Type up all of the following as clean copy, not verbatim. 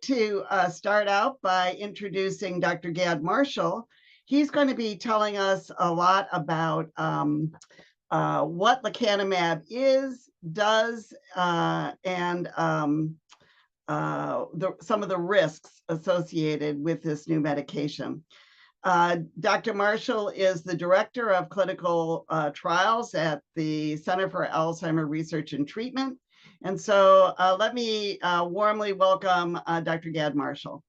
to start out by introducing Dr. Gad Marshall. He's going to be telling us a lot about what lecanemab does, and some of the risks associated with this new medication. Dr. Marshall is the Director of Clinical Trials at the Center for Alzheimer Research and Treatment. And so let me warmly welcome Dr. Gad Marshall.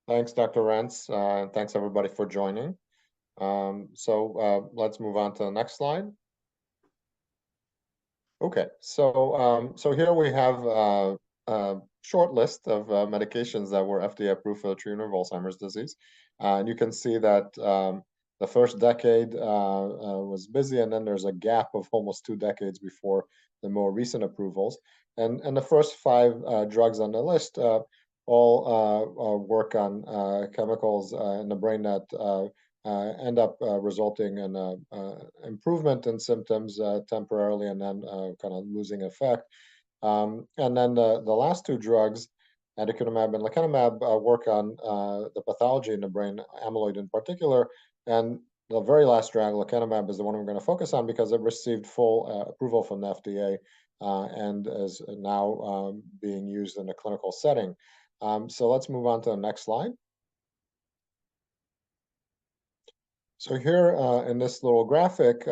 Thanks, Dr. Rentz. Thanks, everybody, for joining. Let's move on to the next slide. Okay, so here we have a short list of medications that were FDA approved for the treatment of Alzheimer's disease. And you can see that the first decade was busy, and then there's a gap of almost 2 decades before the more recent approvals. And the first 5 drugs on the list all work on chemicals in the brain that end up resulting in improvement in symptoms temporarily, and then kind of losing effect. And then the last 2 drugs, aducanumab and lecanemab, work on the pathology in the brain, amyloid in particular. And the very last drug, lecanemab, is the one we're going to focus on because it received full approval from the FDA and is now being used in a clinical setting. So let's move on to the next slide. So here in this little graphic,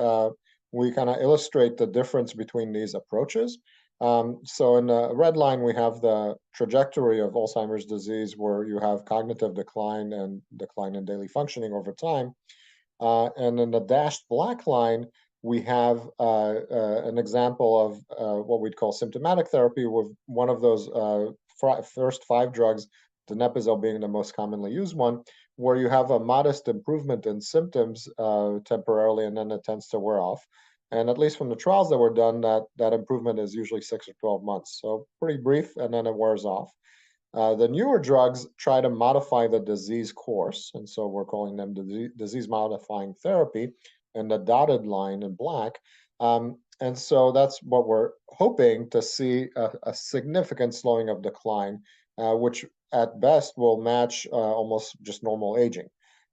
we kind of illustrate the difference between these approaches. So in the red line, we have the trajectory of Alzheimer's disease, where you have cognitive decline and decline in daily functioning over time. And in the dashed black line, we have an example of what we'd call symptomatic therapy, with one of those first 5 drugs, donepezil being the most commonly used one, where you have a modest improvement in symptoms temporarily, and then it tends to wear off. And at least from the trials that were done, that improvement is usually 6 or 12 months. So pretty brief, and then it wears off. The newer drugs try to modify the disease course, and so we're calling them disease-modifying therapy in the dotted line in black. And so that's what we're hoping to see, a significant slowing of decline, which at best will match almost just normal aging.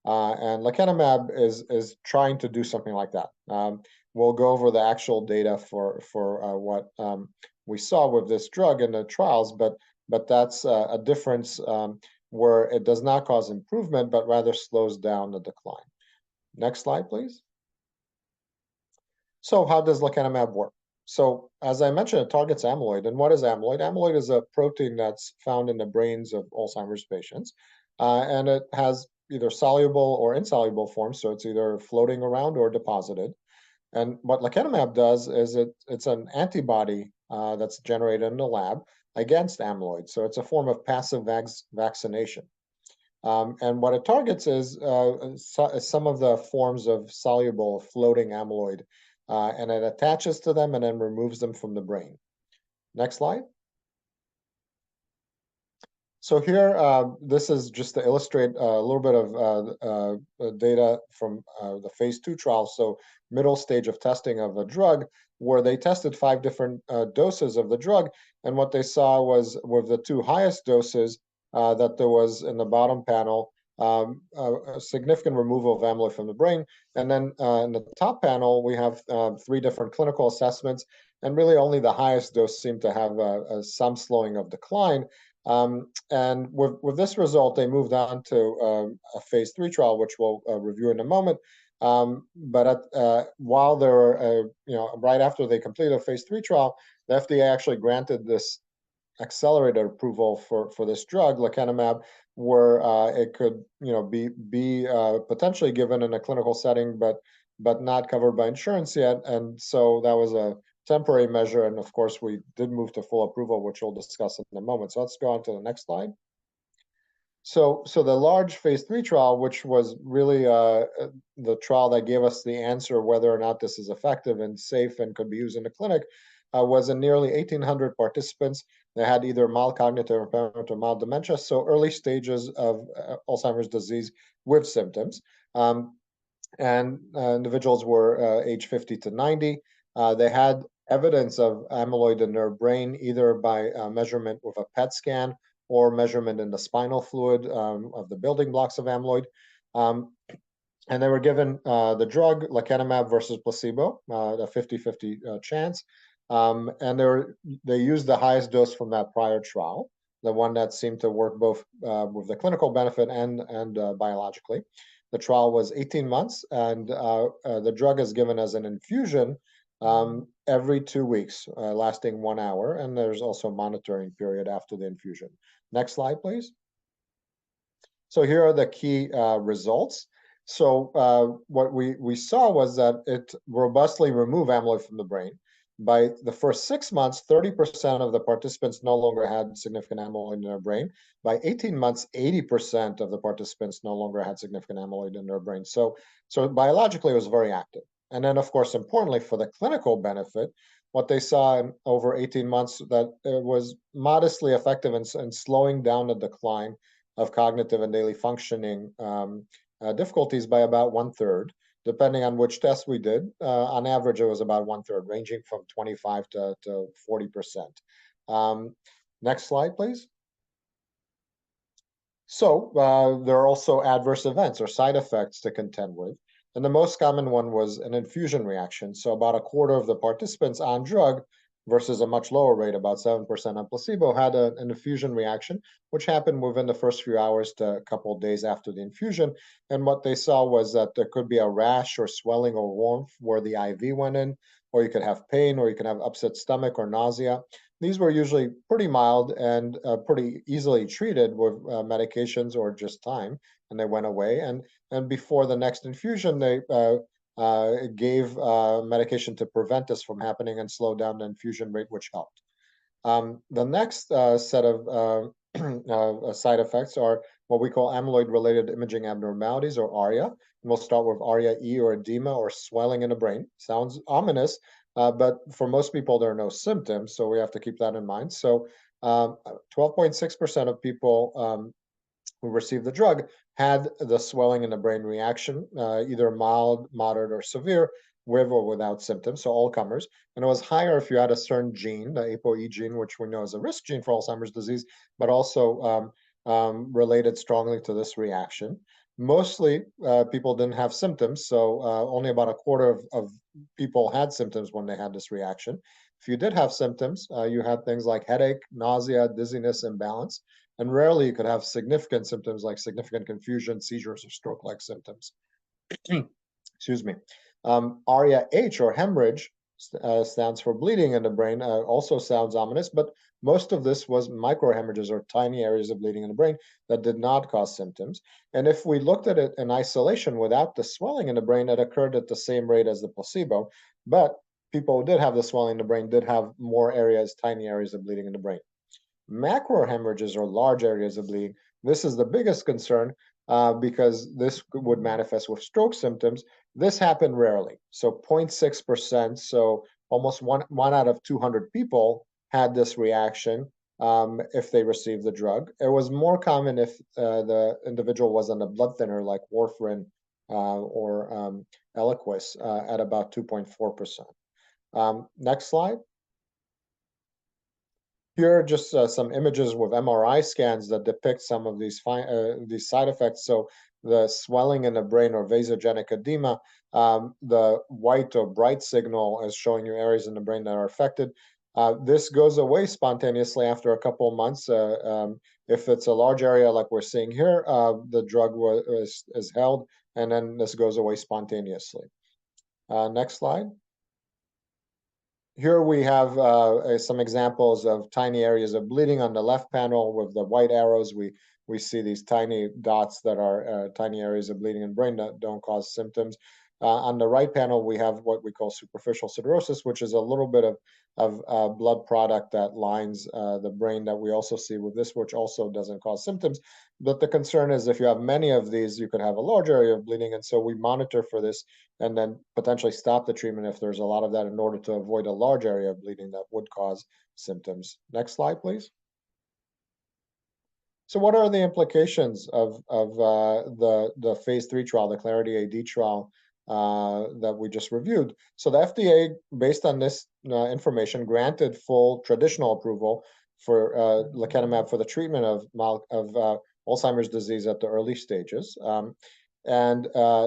And lecanemab is trying to do something like that. We'll go over the actual data for what we saw with this drug in the trials, but that's a difference where it does not cause improvement, but rather slows down the decline. Next slide, please. So how does lecanemab work? So as I mentioned, it targets amyloid. And what is amyloid? Amyloid is a protein that's found in the brains of Alzheimer's patients. And it has either soluble or insoluble forms, so it's either floating around or deposited. And what lecanemab does is it's an antibody that's generated in the lab against amyloid. So it's a form of passive vaccination. And what it targets is some of the forms of soluble floating amyloid, and it attaches to them and then removes them from the brain. Next slide. So here, this is just to illustrate a little bit of data from the phase 2 trial, so middle stage of testing of a drug, where they tested 5 different doses of the drug. And what they saw was, with the 2 highest doses, that there was, in the bottom panel, a significant removal of amyloid from the brain. And then in the top panel, we have 3 different clinical assessments, and really only the highest dose seemed to have some slowing of decline. And with this result, they moved on to a phase 3 trial, which we'll review in a moment. But while they were, right after they completed a phase 3 trial, the FDA actually granted this accelerated approval for this drug, lecanemab, where it could, be potentially given in a clinical setting, but not covered by insurance yet. And so that was a temporary measure, and of course we did move to full approval, which we'll discuss in a moment. So let's go on to the next slide. So the large phase 3 trial, which was really the trial that gave us the answer whether or not this is effective and safe and could be used in the clinic, was in nearly 1,800 participants. They had either mild cognitive impairment or mild dementia, so early stages of Alzheimer's disease with symptoms. And individuals were age 50 to 90. They had evidence of amyloid in their brain, either by measurement with a PET scan or measurement in the spinal fluid of the building blocks of amyloid. And they were given the drug lecanemab versus placebo, a 50-50 chance. And they used the highest dose from that prior trial, the one that seemed to work both with the clinical benefit and biologically. The trial was 18 months, and the drug is given as an infusion every 2 weeks, lasting 1 hour. And there's also a monitoring period after the infusion. Next slide, please. So here are the key results. So what we saw was that it robustly removed amyloid from the brain. By the first 6 months, 30% of the participants no longer had significant amyloid in their brain. By 18 months, 80% of the participants no longer had significant amyloid in their brain. So biologically, it was very active. And then, of course, importantly for the clinical benefit, what they saw in over 18 months, that it was modestly effective in slowing down the decline of cognitive and daily functioning difficulties by about 1/3, depending on which test we did. On average, it was about 1/3, ranging from 25 to 40%. Next slide, please. So there are also adverse events or side effects to contend with. And the most common one was an infusion reaction. So about a quarter of the participants on drug versus a much lower rate, about 7% on placebo, had an infusion reaction, which happened within the first few hours to a couple of days after the infusion. And what they saw was that there could be a rash or swelling or warmth where the IV went in, or you could have pain, or you could have upset stomach or nausea. These were usually pretty mild and pretty easily treated with medications or just time, and they went away. And before the next infusion, they gave medication to prevent this from happening and slow down the infusion rate, which helped. The next set of side effects are what we call amyloid-related imaging abnormalities, or ARIA. And we'll start with ARIA-E, or edema, or swelling in the brain. Sounds ominous, but for most people, there are no symptoms, so we have to keep that in mind. So 12.6% of people who received the drug had the swelling in the brain reaction, either mild, moderate, or severe, with or without symptoms, so all comers. And it was higher if you had a certain gene, the ApoE gene, which we know is a risk gene for Alzheimer's disease, but also related strongly to this reaction. Mostly people didn't have symptoms, so only about a quarter of people had symptoms when they had this reaction. If you did have symptoms, you had things like headache, nausea, dizziness, imbalance, and rarely you could have significant symptoms like significant confusion, seizures, or stroke-like symptoms. Excuse me. ARIA-H, or hemorrhage, stands for bleeding in the brain, also sounds ominous, but most of this was microhemorrhages, or tiny areas of bleeding in the brain that did not cause symptoms. And if we looked at it in isolation without the swelling in the brain, it occurred at the same rate as the placebo, but people who did have the swelling in the brain did have more areas, tiny areas of bleeding in the brain. Macrohemorrhages, or large areas of bleeding, this is the biggest concern because this would manifest with stroke symptoms. This happened rarely, so 0.6%, so almost one out of 200 people had this reaction if they received the drug. It was more common if the individual was on a blood thinner like warfarin or Eliquis at about 2.4%. Next slide. Here are just some images with MRI scans that depict some of these side effects. So the swelling in the brain, or vasogenic edema, the white or bright signal is showing you areas in the brain that are affected. This goes away spontaneously after a couple of months. If it's a large area like we're seeing here, the drug is held, and then this goes away spontaneously. Next slide. Here we have some examples of tiny areas of bleeding. On the left panel with the white arrows, we see these tiny dots that are tiny areas of bleeding in the brain that don't cause symptoms. On the right panel, we have what we call superficial siderosis, which is a little bit of blood product that lines the brain that we also see with this, which also doesn't cause symptoms. But the concern is if you have many of these, you could have a large area of bleeding. And so we monitor for this and then potentially stop the treatment if there's a lot of that in order to avoid a large area of bleeding that would cause symptoms. Next slide, please. So what are the implications of the phase 3 trial, the Clarity AD trial, that we just reviewed. So the FDA, based on this information, granted full traditional approval for lecanemab for the treatment of Alzheimer's disease at the early stages. And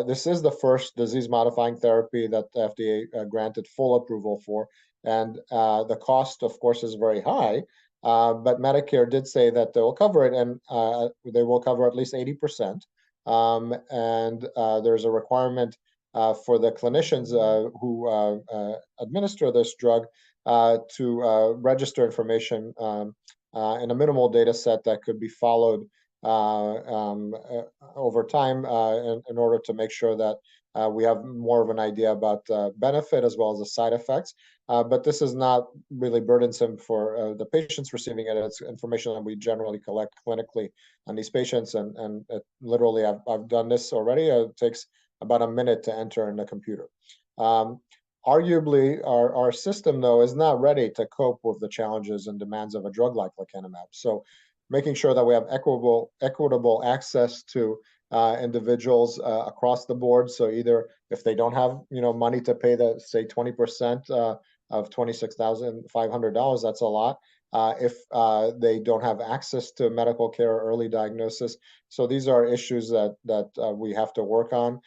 this is the first disease-modifying therapy that the FDA granted full approval for. And the cost, of course, is very high, but Medicare did say that they will cover it, and they will cover at least 80%. And there's a requirement for the clinicians who administer this drug to register information in a minimal data set that could be followed over time in order to make sure that we have more of an idea about benefit as well as the side effects. But this is not really burdensome for the patients receiving it. It's information that we generally collect clinically on these patients. And literally, I've done this already. It takes about a minute to enter in the computer. Arguably, our system, though, is not ready to cope with the challenges and demands of a drug like lecanemab. So making sure that we have equitable access to individuals across the board. So either if they don't have money to pay the, say, 20% of $26,500, that's a lot. If they don't have access to medical care or early diagnosis. So these are issues that we have to work on.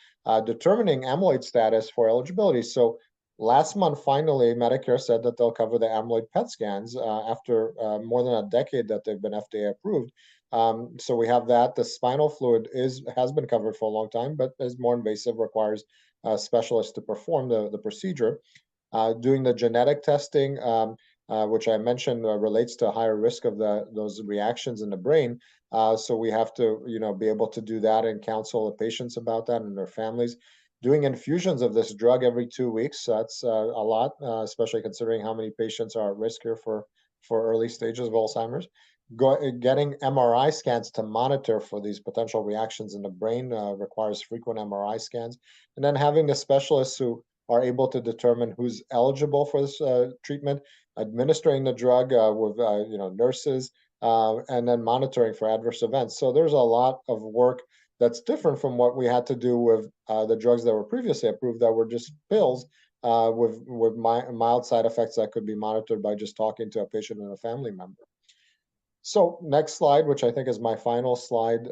Determining amyloid status for eligibility. So last month, finally, Medicare said that they'll cover the amyloid PET scans after more than a decade that they've been FDA approved. So we have that. The spinal fluid has been covered for a long time, but is more invasive, requires specialists to perform the procedure. Doing the genetic testing, which I mentioned relates to a higher risk of those reactions in the brain. So we have to be able to do that and counsel the patients about that and their families. Doing infusions of this drug every 2 weeks, that's a lot, especially considering how many patients are at risk here for early stages of Alzheimer's. Getting MRI scans to monitor for these potential reactions in the brain requires frequent MRI scans. And then having the specialists who are able to determine who's eligible for this treatment, administering the drug with nurses, and then monitoring for adverse events. So there's a lot of work that's different from what we had to do with the drugs that were previously approved that were just pills with mild side effects that could be monitored by just talking to a patient and a family member. So next slide, which I think is my final slide.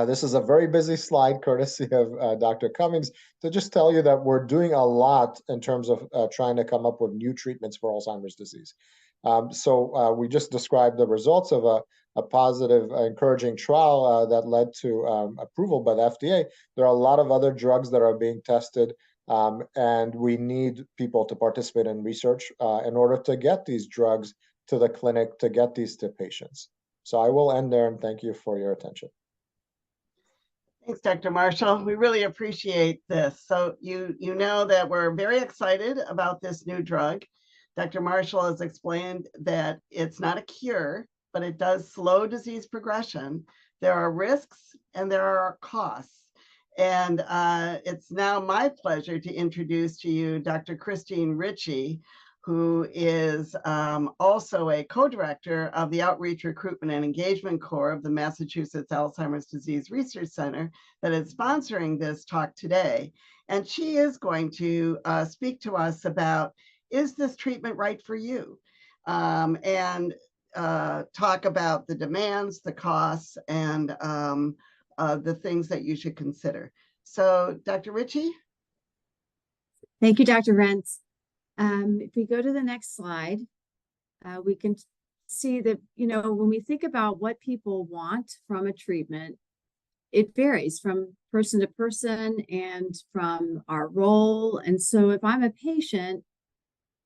This is a very busy slide, courtesy of Dr. Cummings, to just tell you that we're doing a lot in terms of trying to come up with new treatments for Alzheimer's disease. So we just described the results of a positive, encouraging trial that led to approval by the FDA. There are a lot of other drugs that are being tested, and we need people to participate in research in order to get these drugs to the clinic, to get these to patients. So I will end there, and thank you for your attention. Thanks, Dr. Marshall. We really appreciate this. So you know that we're very excited about this new drug. Dr. Marshall has explained that it's not a cure, but it does slow disease progression. There are risks and there are costs. And it's now my pleasure to introduce to you Dr. Christine Ritchie, who is also a co-director of the Outreach, Recruitment, and Engagement Core of the Massachusetts Alzheimer's Disease Research Center that is sponsoring this talk today. And she is going to speak to us about, is this treatment right for you? And talk about the demands, the costs, and the things that you should consider. So, Dr. Ritchie? Thank you, Dr. Rentz. If we go to the next slide, we can see that, when we think about what people want from a treatment, it varies from person to person and from our role. And so if I'm a patient,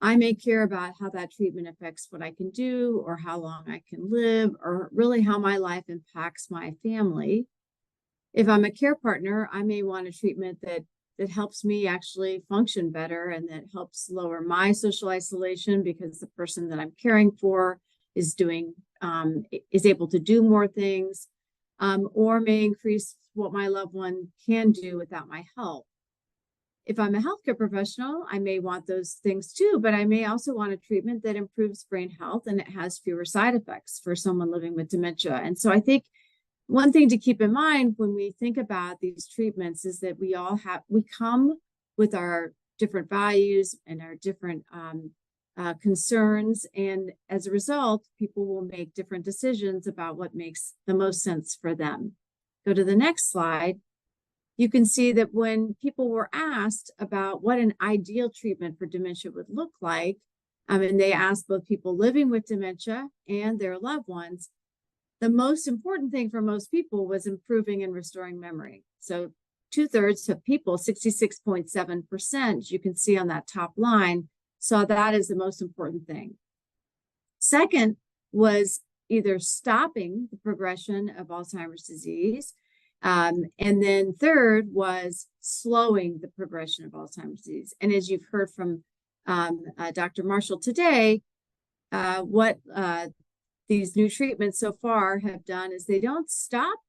I may care about how that treatment affects what I can do or how long I can live or really how my life impacts my family. If I'm a care partner, I may want a treatment that helps me actually function better and that helps lower my social isolation because the person that I'm caring for is able to do more things, or may increase what my loved one can do without my help. If I'm a healthcare professional, I may want those things too, but I may also want a treatment that improves brain health and it has fewer side effects for someone living with dementia. And so I think One thing to keep in mind when we think about these treatments is that we come with our different values and our different concerns. And as a result, people will make different decisions about what makes the most sense for them. Go to the next slide. You can see that when people were asked about what an ideal treatment for dementia would look like, and they asked both people living with dementia and their loved ones, the most important thing for most people was improving and restoring memory. So 2/3 of people, 66.7%, you can see on that top line, saw that as the most important thing. Second was either stopping the progression of Alzheimer's disease. And then third was slowing the progression of Alzheimer's disease. And as you've heard from Dr. Marshall today, what these new treatments so far have done is they don't stop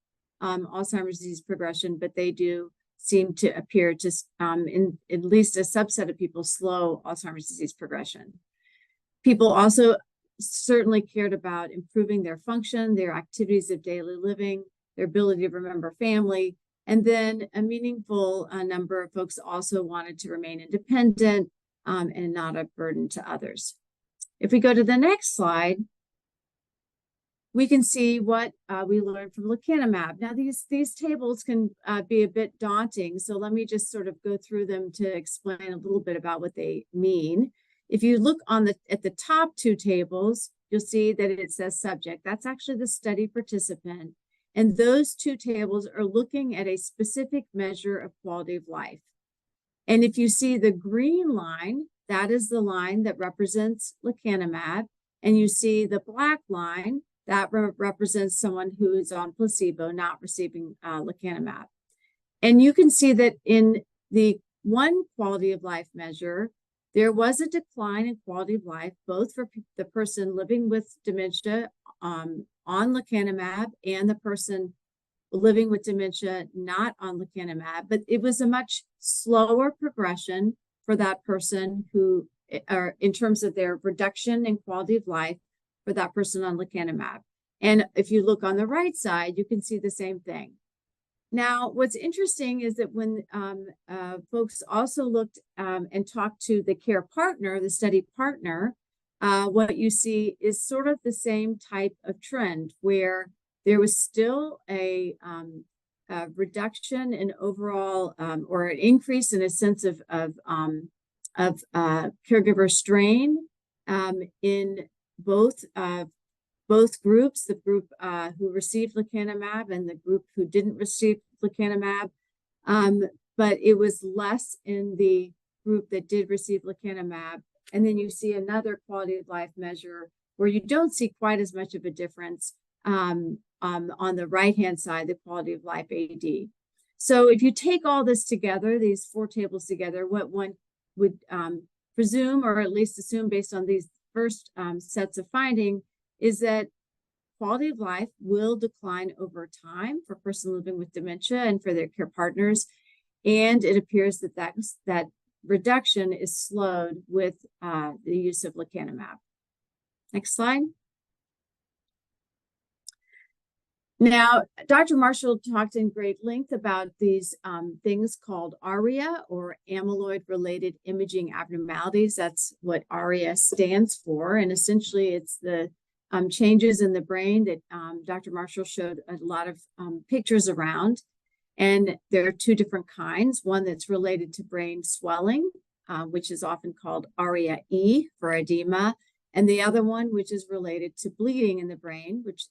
Alzheimer's disease progression, but they do seem to appear to, in at least a subset of people, slow Alzheimer's disease progression. People also certainly cared about improving their function, their activities of daily living, their ability to remember family, and then a meaningful number of folks also wanted to remain independent and not a burden to others. If we go to the next slide, we can see what we learned from Lecanemab. Now, these tables can be a bit daunting, so let me just sort of go through them to explain a little bit about what they mean. If you look at the top two tables, you'll see that it says subject. That's actually the study participant. And those two tables are looking at a specific measure of quality of life. And if you see the green line, that is the line that represents Lecanemab. And you see the black line, that represents someone who is on placebo, not receiving Lecanemab. And you can see that in the one quality of life measure, there was a decline in quality of life, both for the person living with dementia on Lecanemab and the person living with dementia not on Lecanemab, but it was a much slower progression for that person who, or in terms of their reduction in quality of life for that person on Lecanemab. And if you look on the right side, you can see the same thing. Now, what's interesting is that when folks also looked and talked to the care partner, the study partner, what you see is sort of the same type of trend where there was still a reduction in overall or an increase in a sense of caregiver strain in both groups, the group who received Lecanemab and the group who didn't receive Lecanemab, but it was less in the group that did receive Lecanemab. And then you see another quality of life measure where you don't see quite as much of a difference on the right-hand side, the quality of life AD. So if you take all this together, these four tables together, what one would presume, or at least assume based on these first sets of finding, is that quality of life will decline over time for a person living with dementia and for their care partners. And it appears that that reduction is slowed with the use of Lecanemab. Next slide. Now, Dr. Marshall talked in great length about these things called ARIA, or amyloid-related imaging abnormalities. That's what ARIA stands for. And essentially, it's the changes in the brain that Dr. Marshall showed a lot of pictures around. And there are two different kinds. One that's related to brain swelling, which is often called ARIA-E for edema. And the other one, which is related to bleeding in the brain, which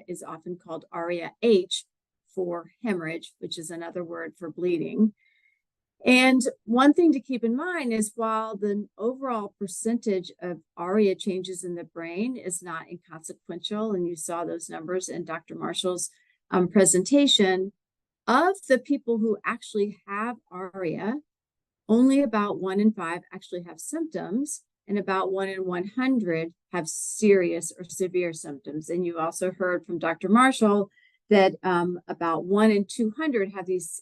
is often called ARIA-H for hemorrhage, which is another word for bleeding. And one thing to keep in mind is while the overall percentage of ARIA changes in the brain is not inconsequential, and you saw those numbers in Dr. Marshall's presentation, of the people who actually have ARIA, only about 1 in 5 actually have symptoms, and about 1 in 100 have serious or severe symptoms. And you also heard from Dr. Marshall that about 1 in 200 have these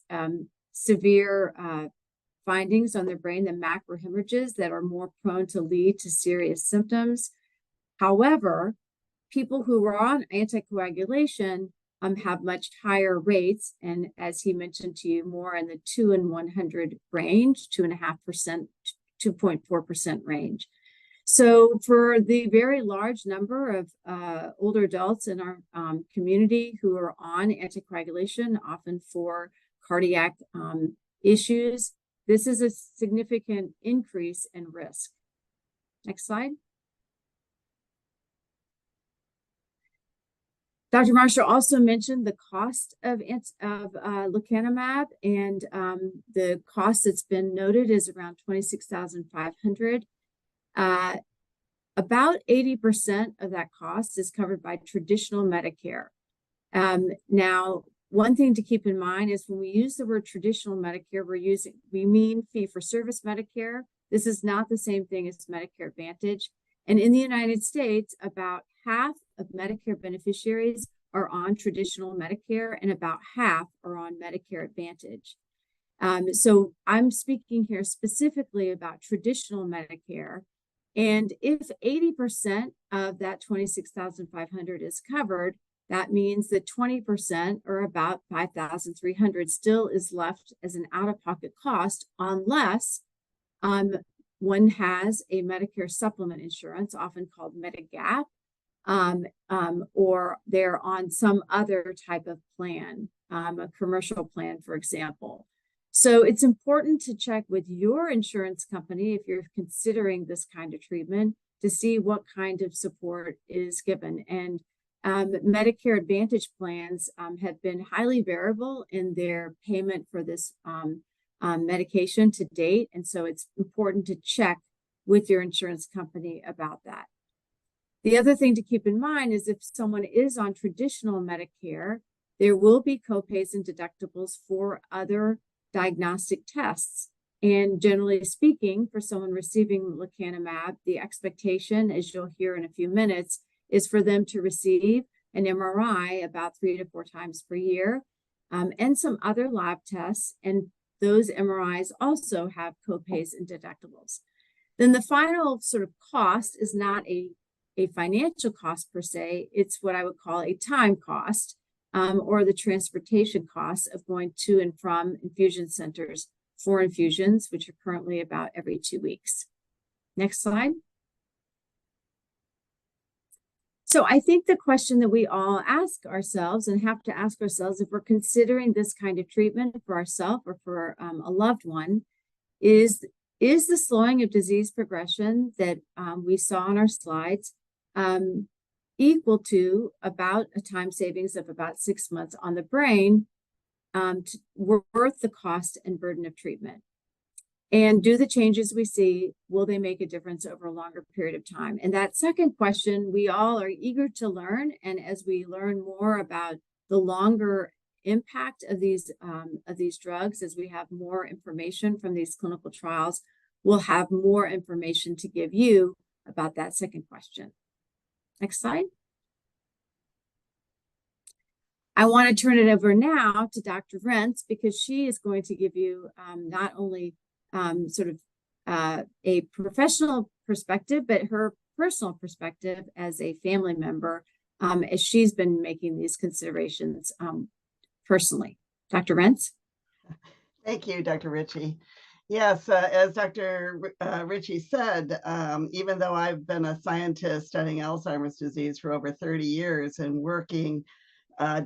severe findings on their brain, the macrohemorrhages that are more prone to lead to serious symptoms. However, people who were on anticoagulation have much higher rates, and as he mentioned to you, more in the 2 and 100 range, 2.5%, 2.4% range. So for the very large number of older adults in our community who are on anticoagulation, often for cardiac issues, this is a significant increase in risk. Next slide. Dr. Marshall also mentioned the cost of lecanemab, and the cost that's been noted is around $26,500. About 80% of that cost is covered by traditional Medicare. Now, one thing to keep in mind is when we use the word traditional Medicare, we mean fee-for-service Medicare. This is not the same thing as Medicare Advantage. And in the United States, about half of Medicare beneficiaries are on traditional Medicare, and about half are on Medicare Advantage. So I'm speaking here specifically about traditional Medicare. And if 80% of that $26,500 is covered, that means that 20%, or about $5,300, still is left as an out-of-pocket cost unless one has a Medicare supplement insurance, often called Medigap, or they're on some other type of plan, a commercial plan, for example. So it's important to check with your insurance company if you're considering this kind of treatment to see what kind of support is given. And Medicare Advantage plans have been highly variable in their payment for this medication to date. And so it's important to check with your insurance company about that. The other thing to keep in mind is if someone is on traditional Medicare, there will be copays and deductibles for other diagnostic tests. And generally speaking, for someone receiving lecanemab, the expectation, as you'll hear in a few minutes, is for them to receive an MRI about 3 to 4 times per year, and some other lab tests. And those MRIs also have copays and deductibles. Then the final sort of cost is not a financial cost per se, it's what I would call a time cost, or the transportation costs of going to and from infusion centers for infusions, which are currently about every 2 weeks. Next slide. So I think the question that we all ask ourselves and have to ask ourselves if we're considering this kind of treatment for ourselves or for a loved one is the slowing of disease progression that we saw on our slides equal to about a time savings of about 6 months on the brain, worth the cost and burden of treatment? And do the changes we see, will they make a difference over a longer period of time? And that second question, we all are eager to learn. And as we learn more about the longer impact of these drugs, as we have more information from these clinical trials, we'll have more information to give you about that second question. Next slide. I want to turn it over now to Dr. Rentz because she is going to give you not only sort of a professional perspective, but her personal perspective as a family member, as she's been making these considerations personally. Dr. Rentz? Thank you, Dr. Ritchie. Yes, as Dr. Ritchie said, even though I've been a scientist studying Alzheimer's disease for over 30 years and working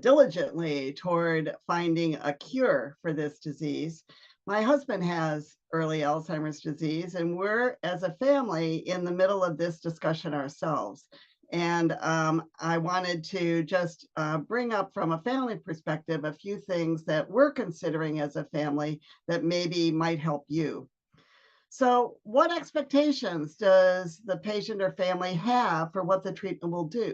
diligently toward finding a cure for this disease, my husband has early Alzheimer's disease, and we're, as a family, in the middle of this discussion ourselves. And I wanted to just bring up from a family perspective a few things that we're considering as a family that maybe might help you. So what expectations does the patient or family have for what the treatment will do?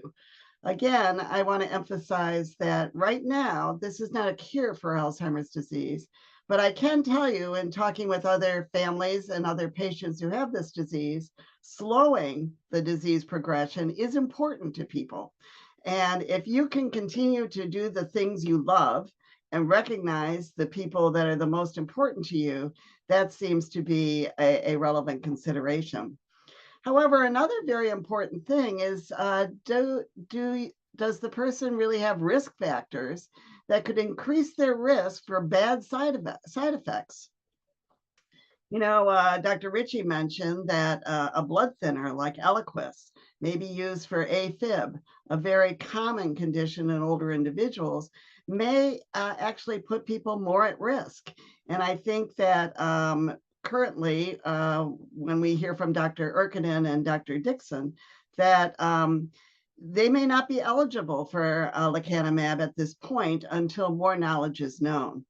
Again, I want to emphasize that right now, this is not a cure for Alzheimer's disease. But I can tell you, in talking with other families and other patients who have this disease, slowing the disease progression is important to people. And if you can continue to do the things you love and recognize the people that are the most important to you, that seems to be a relevant consideration. However, another very important thing is, do does the person really have risk factors that could increase their risk for bad side effects? You know, Dr. Ritchie mentioned that a blood thinner like Eliquis may be used for AFib, a very common condition in older individuals, may actually put people more at risk. And I think that currently, when we hear from Dr. Erkinen and Dr. Dixon, that they may not be eligible for lecanemab at this point until more knowledge is known.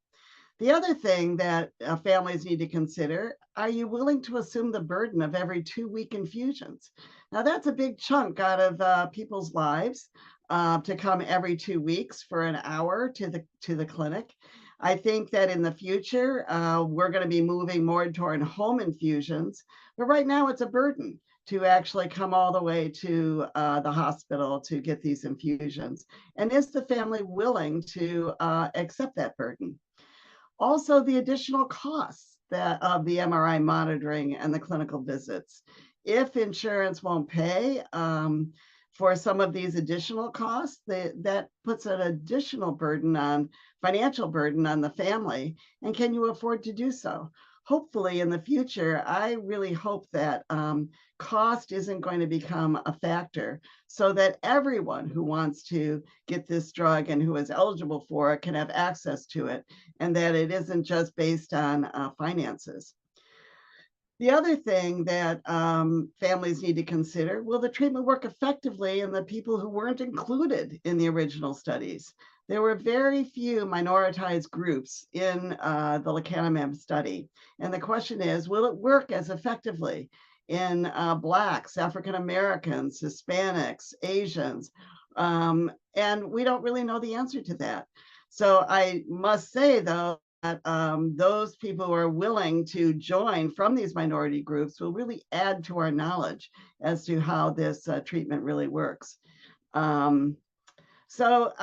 The other thing that families need to consider, are you willing to assume the burden of every 2-week infusions? Now that's a big chunk out of people's lives to come every 2 weeks for an hour to the clinic. I think that in the future, we're going to be moving more toward home infusions, but right now it's a burden to actually come all the way to the hospital to get these infusions. And is the family willing to accept that burden? Also, the additional costs of the MRI monitoring and the clinical visits. If insurance won't pay for some of these additional costs, that puts an additional financial burden on the family. And can you afford to do so? Hopefully in the future, I really hope that cost isn't going to become a factor so that everyone who wants to get this drug and who is eligible for it can have access to it, and that it isn't just based on finances. The other thing that families need to consider, will the treatment work effectively in the people who weren't included in the original studies? There were very few minoritized groups in the lecanemab study. And the question is, will it work as effectively in Blacks, African Americans, Hispanics, Asians? And we don't really know the answer to that. So I must say, though, that those people who are willing to join from these minority groups will really add to our knowledge as to how this treatment really works. So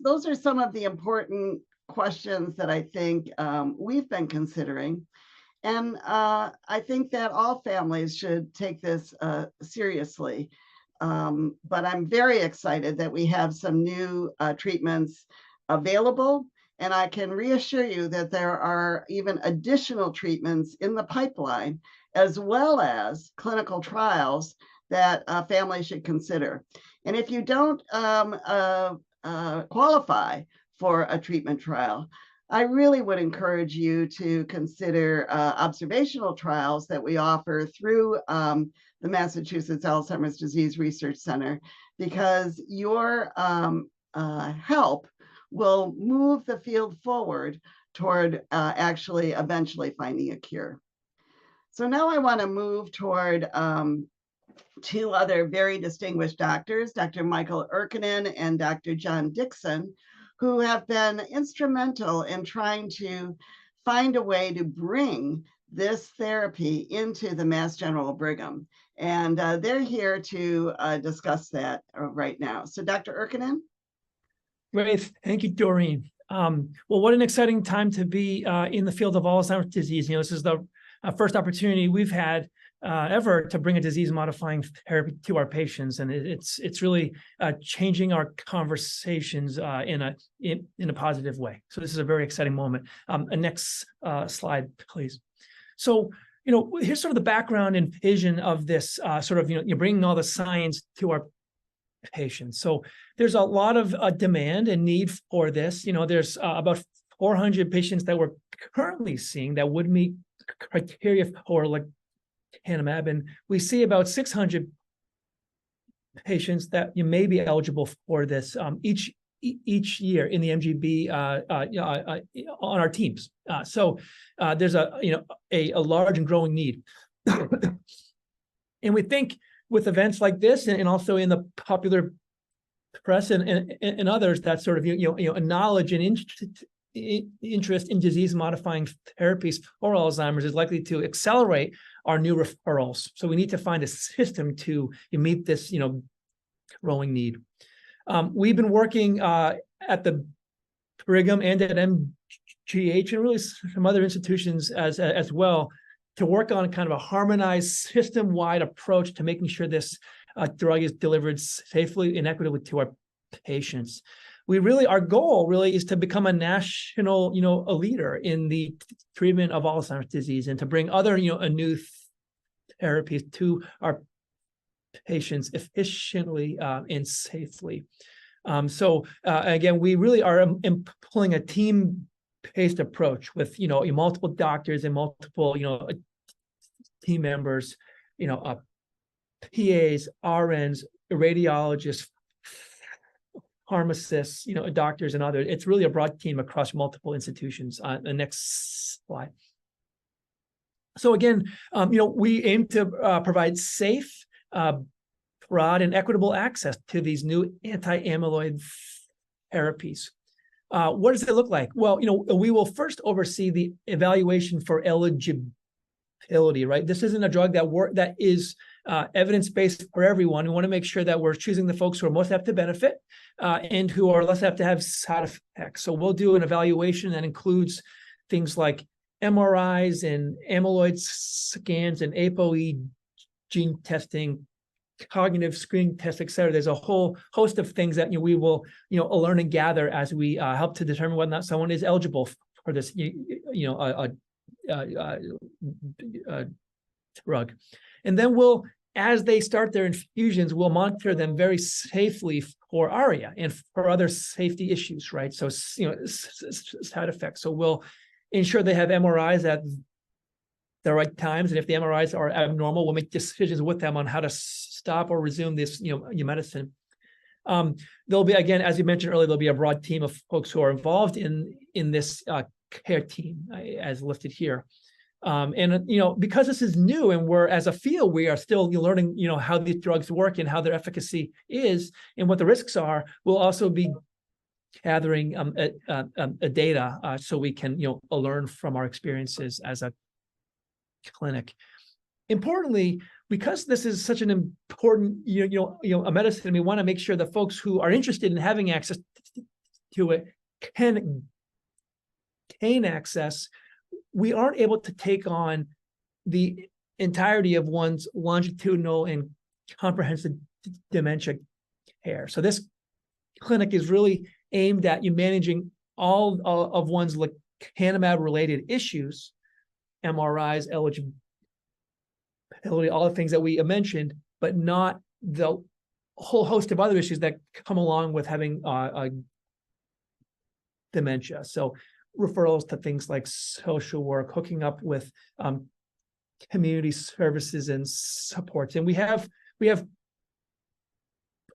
those are some of the important questions that I think we've been considering. And I think that all families should take this seriously. But I'm very excited that we have some new treatments available. And I can reassure you that there are even additional treatments in the pipeline, as well as clinical trials that families should consider. And if you don't qualify for a treatment trial, I really would encourage you to consider observational trials that we offer through the Massachusetts Alzheimer's Disease Research Center, because your help will move the field forward toward actually eventually finding a cure. So now I want to move toward two other very distinguished doctors, Dr. Michael Erkinen and Dr. John Dixon, who have been instrumental in trying to find a way to bring this therapy into the Mass General Brigham. And they're here to discuss that right now. So Dr. Erkinen? Great. Thank you, Doreen. Well, what an exciting time to be in the field of Alzheimer's disease. You know, this is the first opportunity we've had ever to bring a disease-modifying therapy to our patients, and it's really changing our conversations in a positive way. So this is a very exciting moment. Next slide, please. So, you know, here's sort of the background and vision of this sort of, you're bringing all the science to our patients. So there's a lot of demand and need for this. You know, there's about 400 patients that we're currently seeing that would meet criteria for lecanemab, and we see about 600 patients that you may be eligible for this each year in the MGB on our teams. So there's a large and growing need, and we think with events like this, and also in the popular press and others, that sort of a knowledge and interest in disease-modifying therapies for Alzheimer's is likely to accelerate our new referrals. So we need to find a system to meet this growing need. We've been working at the Brigham and at MGH and really some other institutions as well to work on kind of a harmonized system-wide approach to making sure this drug is delivered safely and equitably to our patients. Our goal really is to become a national, a leader in the treatment of Alzheimer's disease, and to bring other, new therapies to our patients efficiently and safely. Again, we really are employing a team-based approach with, multiple doctors and multiple, team members, PAs, RNs, radiologists, pharmacists, doctors and others. It's really a broad team across multiple institutions. The next slide. So again, we aim to provide safe, broad, and equitable access to these new anti-amyloid therapies. What does it look like? Well, we will first oversee the evaluation for eligibility, right? This isn't a drug that is evidence-based for everyone. We want to make sure that we're choosing the folks who are most apt to benefit and who are less apt to have side effects. So we'll do an evaluation that includes things like MRIs and amyloid scans and ApoE gene testing, cognitive screening tests, et cetera. There's a whole host of things that we will learn and gather as we help to determine whether or not someone is eligible for this drug. And then as they start their infusions, we'll monitor them very safely for ARIA and for other safety issues, right? So, side effects. So we'll ensure they have MRIs at the right times. And if the MRIs are abnormal, we'll make decisions with them on how to stop or resume this, medicine. There'll be, again, as you mentioned earlier, there'll be a broad team of folks who are involved in this care team, as listed here. Because this is new and as a field, we are still learning, how these drugs work and how their efficacy is and what the risks are. We'll also be gathering data so we can, learn from our experiences as a clinic. Importantly, because this is such an important, a medicine, we want to make sure the folks who are interested in having access to it can gain access. We aren't able to take on the entirety of one's longitudinal and comprehensive dementia care. So this clinic is really aimed at managing all of one's Lecanemab-related issues, MRIs, eligibility, all the things that we mentioned, but not the whole host of other issues that come along with having dementia. So referrals to things like social work, hooking up with community services and supports. And we have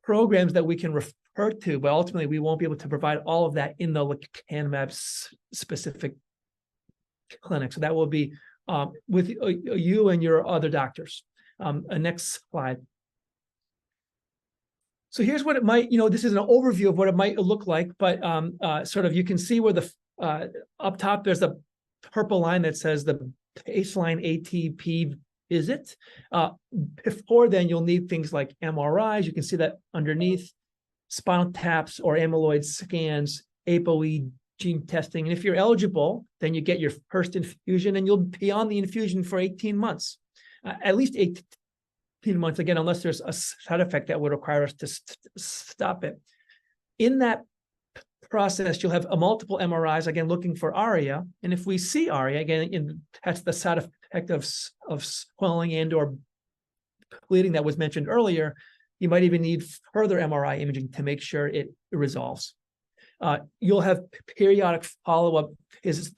programs that we can refer to, but ultimately we won't be able to provide all of that in the Lecanemab specific clinic. So that will be with you and your other doctors. Next slide. So here's what it might, this is an overview of what it might look like, but sort of you can see where the up top, there's a purple line that says the baseline ATP visit. Before then, you'll need things like MRIs. You can see that underneath, spinal taps or amyloid scans, ApoE gene testing. And if you're eligible, then you get your first infusion and you'll be on the infusion for 18 months, at least 18 months, again, unless there's a side effect that would require us to stop it. In that process, you'll have a multiple MRIs, again, looking for ARIA. And if we see ARIA, again, that's the side effect of swelling and or bleeding that was mentioned earlier, you might even need further MRI imaging to make sure it resolves. You'll have periodic follow-up is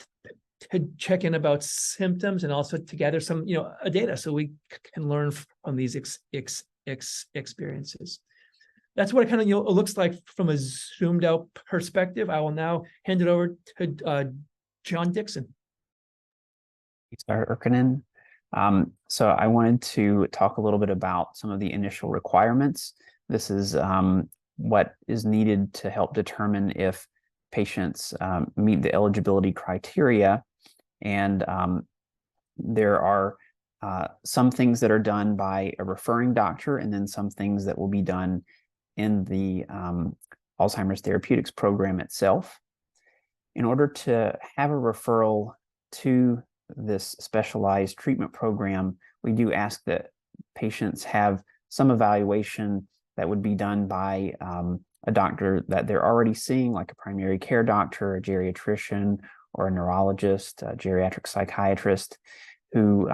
to check in about symptoms and also to gather some, data so we can learn from these experiences. That's what it kind of looks like from a zoomed out perspective. I will now hand it over to John Dixon. Thanks, Dr. Erkinen. So I wanted to talk a little bit about some of the initial requirements. This is what is needed to help determine if patients meet the eligibility criteria. And there are some things that are done by a referring doctor, and then some things that will be done in the Alzheimer's Therapeutics program itself. In order to have a referral to this specialized treatment program, we do ask that patients have some evaluation that would be done by a doctor that they're already seeing, like a primary care doctor, a geriatrician, or a neurologist, a geriatric psychiatrist, who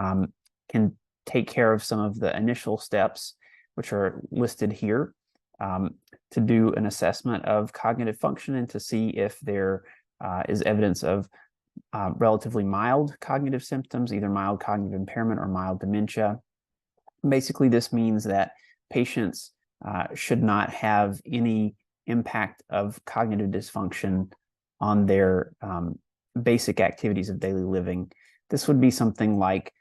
can take care of some of the initial steps, which are listed here, to do an assessment of cognitive function and to see if there is evidence of relatively mild cognitive symptoms, either mild cognitive impairment or mild dementia. Basically, this means that patients should not have any impact of cognitive dysfunction on their basic activities of daily living. This would be something like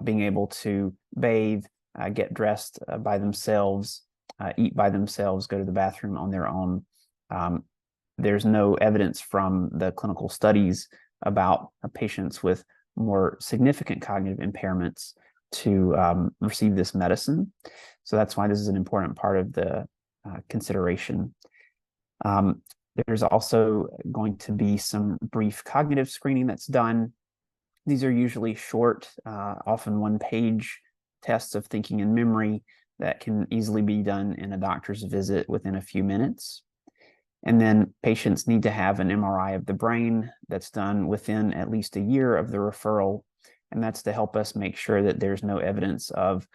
being able to bathe, get dressed by themselves, eat by themselves, go to the bathroom on their own. There's no evidence from the clinical studies about patients with more significant cognitive impairments to receive this medicine. So that's why this is an important part of the consideration. There's also going to be some brief cognitive screening that's done. These are usually short, often one-page tests of thinking and memory that can easily be done in a doctor's visit within a few minutes. And then patients need to have an MRI of the brain that's done within at least a year of the referral. And that's to help us make sure that there's no evidence of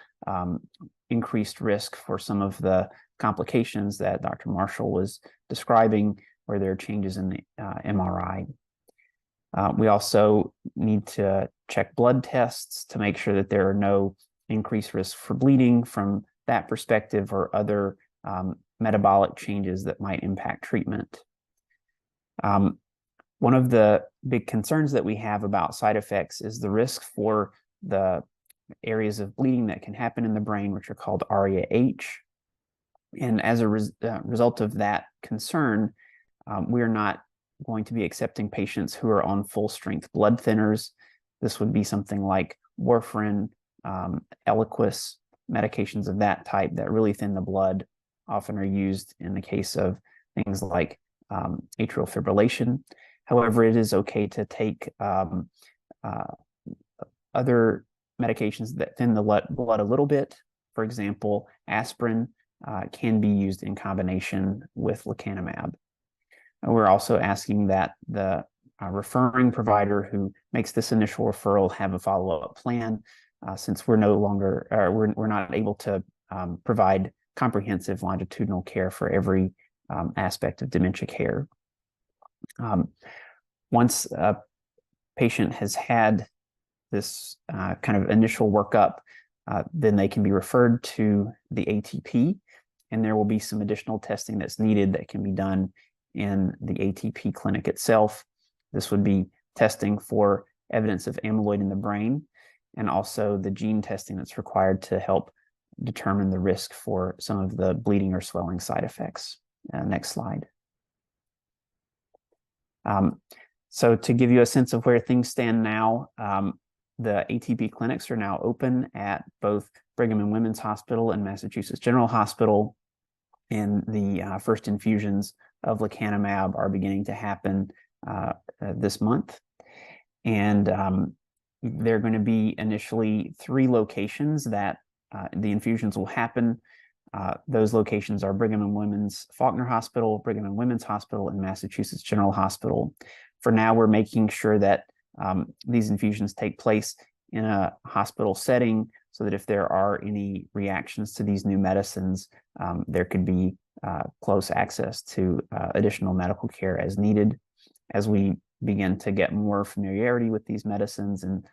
increased risk for some of the complications that Dr. Marshall was describing, where there are changes in the MRI. We also need to check blood tests to make sure that there are no increased risks for bleeding from that perspective or other metabolic changes that might impact treatment. One of the big concerns that we have about side effects is the risk for the areas of bleeding that can happen in the brain, which are called ARIA-H. And as a result of that concern, we are not going to be accepting patients who are on full-strength blood thinners. This would be something like warfarin, Eliquis, medications of that type that really thin the blood, often are used in the case of things like atrial fibrillation. However, it is okay to take other medications that thin the blood a little bit. For example, aspirin can be used in combination with lecanemab. And we're also asking that the referring provider who makes this initial referral have a follow-up plan, since we're no longer, we're not able to provide comprehensive longitudinal care for every aspect of dementia care. Once a patient has had this kind of initial workup, then they can be referred to the ATP, and there will be some additional testing that's needed that can be done in the ATP clinic itself. This would be testing for evidence of amyloid in the brain, and also the gene testing that's required to help determine the risk for some of the bleeding or swelling side effects. Next slide. So to give you a sense of where things stand now, the ATP clinics are now open at both Brigham and Women's Hospital and Massachusetts General Hospital, and the first infusions of lecanemab are beginning to happen this month. And there are going to be initially 3 locations that the infusions will happen. Those locations are Brigham and Women's Faulkner Hospital, Brigham and Women's Hospital, and Massachusetts General Hospital. For now, we're making sure that these infusions take place in a hospital setting, so that if there are any reactions to these new medicines, there could be close access to additional medical care as needed. As we begin to get more familiarity with these medicines and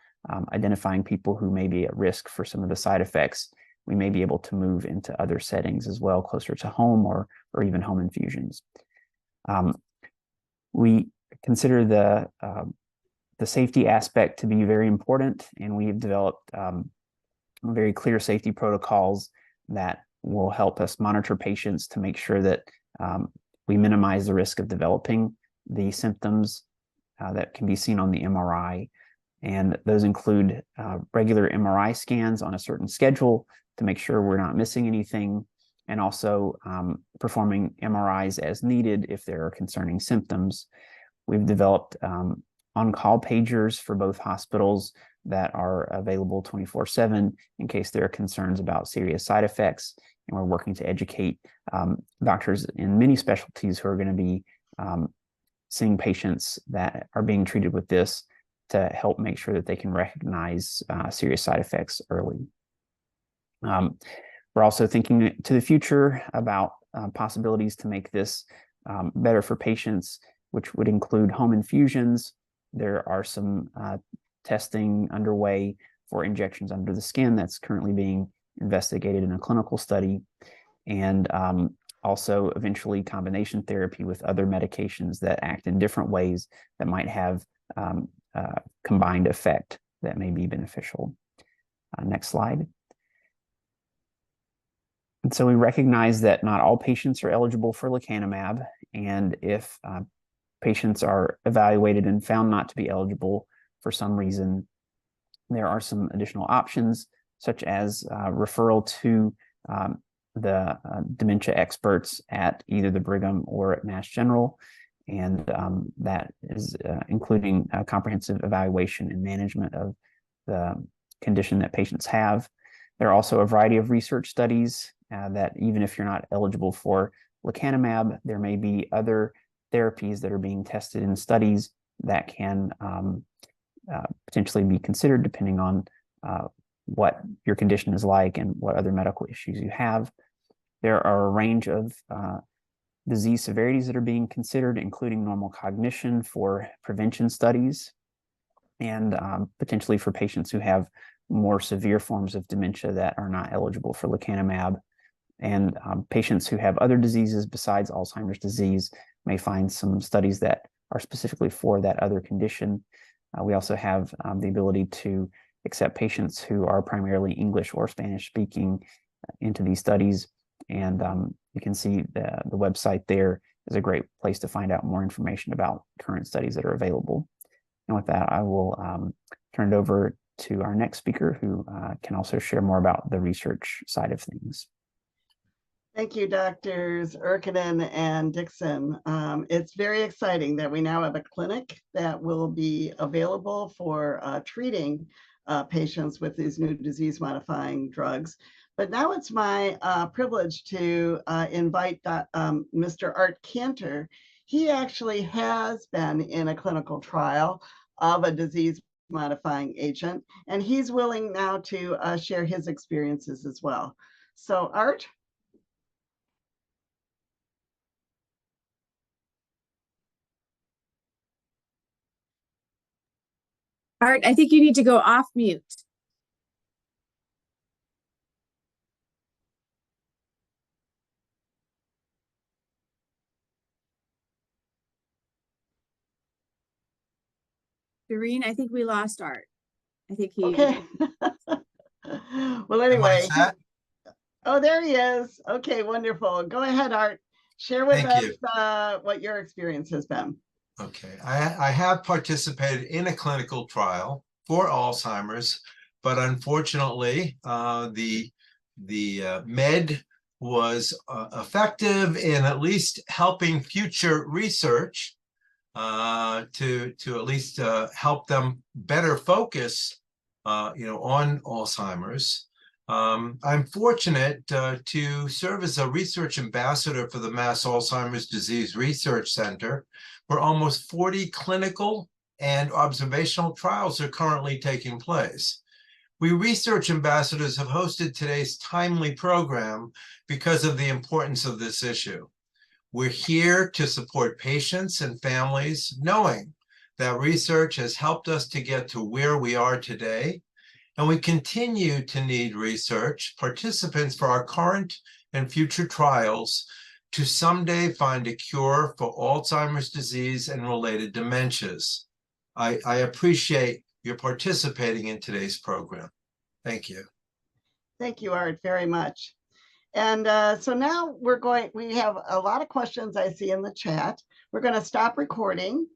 identifying people who may be at risk for some of the side effects, we may be able to move into other settings as well, closer to home or even home infusions. We consider the safety aspect to be very important, and we've developed very clear safety protocols that will help us monitor patients to make sure that we minimize the risk of developing the symptoms that can be seen on the MRI. And those include regular MRI scans on a certain schedule to make sure we're not missing anything, and also performing MRIs as needed if there are concerning symptoms. We've developed on-call pagers for both hospitals that are available 24/7 in case there are concerns about serious side effects. and we're working to educate doctors in many specialties who are going to be seeing patients that are being treated with this to help make sure that they can recognize serious side effects early. We're also thinking to the future about possibilities to make this better for patients, which would include home infusions. There are some testing underway for injections under the skin that's currently being investigated in a clinical study, and also eventually combination therapy with other medications that act in different ways that might have combined effect that may be beneficial. Next slide. And so we recognize that not all patients are eligible for lecanemab, and if patients are evaluated and found not to be eligible for some reason, there are some additional options, such as referral to the dementia experts at either the Brigham or at Mass General, and that is including a comprehensive evaluation and management of the condition that patients have. There are also a variety of research studies that even if you're not eligible for lecanemab, there may be other therapies that are being tested in studies that can potentially be considered depending on what your condition is like and what other medical issues you have. There are a range of disease severities that are being considered, including normal cognition for prevention studies, and potentially for patients who have more severe forms of dementia that are not eligible for lecanemab. And patients who have other diseases besides Alzheimer's disease may find some studies that are specifically for that other condition. We also have the ability to accept patients who are primarily English or Spanish speaking into these studies. And you can see the website there is a great place to find out more information about current studies that are available. And with that, I will turn it over to our next speaker, who can also share more about the research side of things. Thank you, Drs. Erkinen and Dixon. It's very exciting that we now have a clinic that will be available for treating patients with these new disease-modifying drugs. But now it's my privilege to invite Mr. Art Cantor. He actually has been in a clinical trial of a disease-modifying agent, and he's willing now to share his experiences as well. So, Art? Art, I think you need to go off mute. Doreen, I think we lost Art. I think he... Okay. Well, anyway. Oh, there he is. Okay, wonderful. Go ahead, Art. Share with us what your experience has been. Okay, I have participated in a clinical trial for Alzheimer's, but unfortunately, the med was effective in at least helping future research to at least help them better focus, on Alzheimer's. I'm fortunate to serve as a research ambassador for the Mass Alzheimer's Disease Research Center, where almost 40 clinical and observational trials are currently taking place. We research ambassadors have hosted today's timely program because of the importance of this issue. We're here to support patients and families, knowing that research has helped us to get to where we are today, and we continue to need research participants for our current and future trials to someday find a cure for Alzheimer's disease and related dementias. I appreciate your participating in today's program. Thank you. Thank you, Art, very much. And so now we have a lot of questions I see in the chat. We're going to stop recording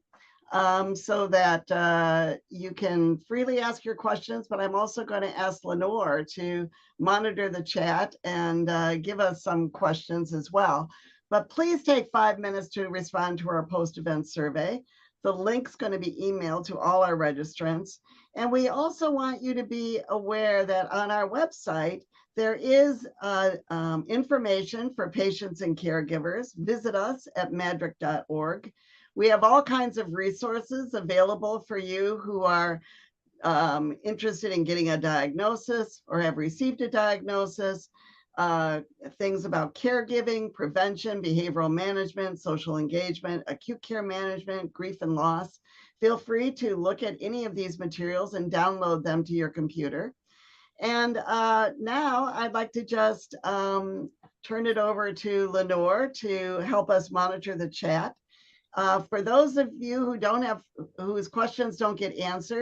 so that you can freely ask your questions, but I'm also going to ask Lenore to monitor the chat and give us some questions as well. But please take 5 minutes to respond to our post-event survey. The link's going to be emailed to all our registrants. And we also want you to be aware that on our website, There is information for patients and caregivers. Visit us at madrick.org. We have all kinds of resources available for you who are interested in getting a diagnosis or have received a diagnosis, things about caregiving, prevention, behavioral management, social engagement, acute care management, grief and loss. Feel free to look at any of these materials and download them to your computer. And now I'd like to just turn it over to Lenore to help us monitor the chat. For those of you who don't have, whose questions don't get answered,